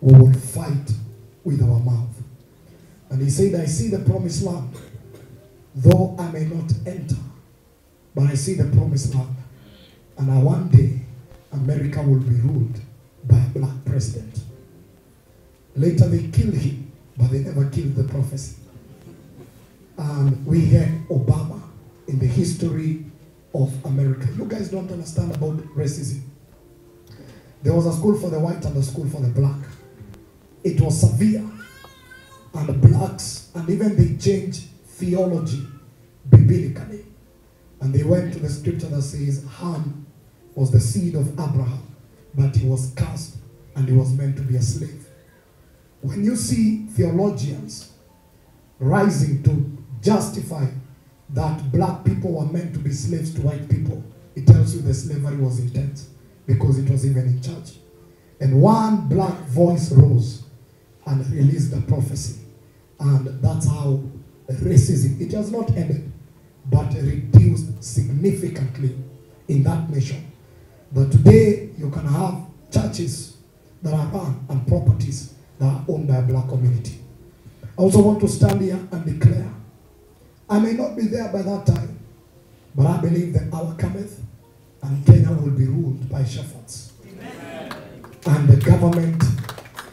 we will fight with our mouth. And he said, I see the promised land, though I may not enter, but I see the promised land. And one day, America will be ruled by a black president. Later they killed him, but they never killed the prophecy. And we had Obama in the history of America. You guys don't understand about racism. There was a school for the white and a school for the black. It was severe. And the blacks, and even they changed theology biblically. And they went to the scripture that says Ham was the seed of Abraham, but he was cast and he was meant to be a slave. When you see theologians rising to justify that black people were meant to be slaves to white people, it tells you the slavery was intense because it was even in church. And one black voice rose and released the prophecy. And that's how racism, it has not ended, but reduced significantly in that nation. But today, you can have churches that are run and properties that are owned by a black community. I also want to stand here and declare, I may not be there by that time, but I believe the hour cometh and Kenya will be ruled by shepherds. Amen. And the government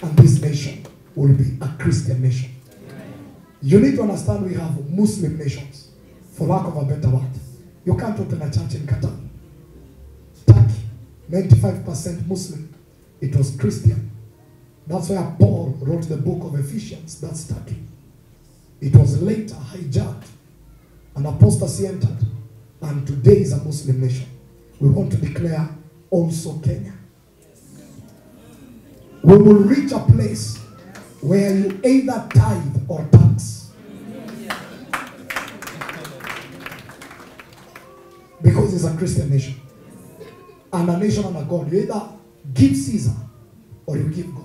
and this nation will be a Christian nation. Amen. You need to understand we have Muslim nations, for lack of a better word. You can't open a church in Qatar. Turkey, 95% Muslim. It was Christian. That's why Paul wrote the book of Ephesians. That's Turkey. It was later hijacked and apostasy entered. And today is a Muslim nation. We want to declare also Kenya. We will reach a place where you either tithe or tax. Because it's a Christian nation. And a nation under God. You either give Caesar or you give God.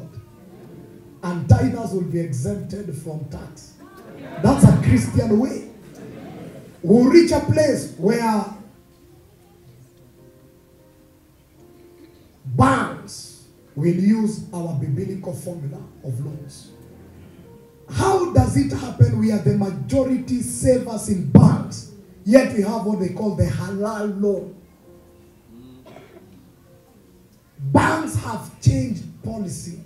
And tithers will be exempted from tax. That's a Christian way. We'll reach a place where banks will use our biblical formula of loans. How does it happen? We are the majority savers in banks, yet we have what they call the halal loan. Banks have changed policy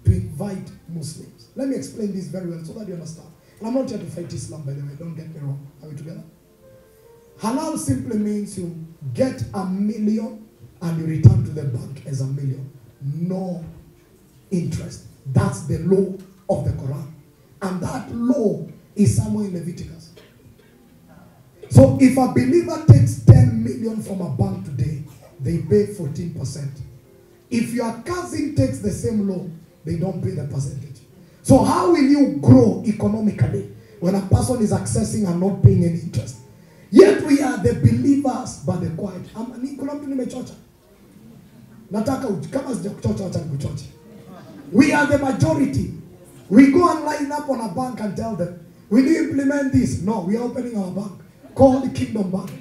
to invite Muslims. Let me explain this very well so that you understand. And I'm not here to fight Islam, by the way. Don't get me wrong. Are we together? Halal simply means you get $1 million and you return to the bank as $1 million. No interest. That's the law of the Quran. And that law is somewhere in Leviticus. So if a believer takes 10 million from a bank today, they pay 14%. If your cousin takes the same loan, they don't pay the percentage. So how will you grow economically when a person is accessing and not paying any interest? Yet we are the believers, but the quiet. We are the majority. We go and line up on a bank and tell them, will you implement this? No, we are opening our bank called the Kingdom Bank.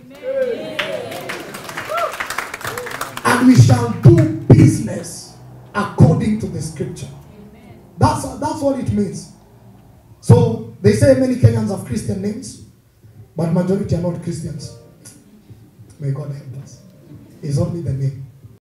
And we shall do business according to the scripture. That's what it means. So they say many Kenyans have Christian names, but majority are not Christians. May God help us. It's only the name.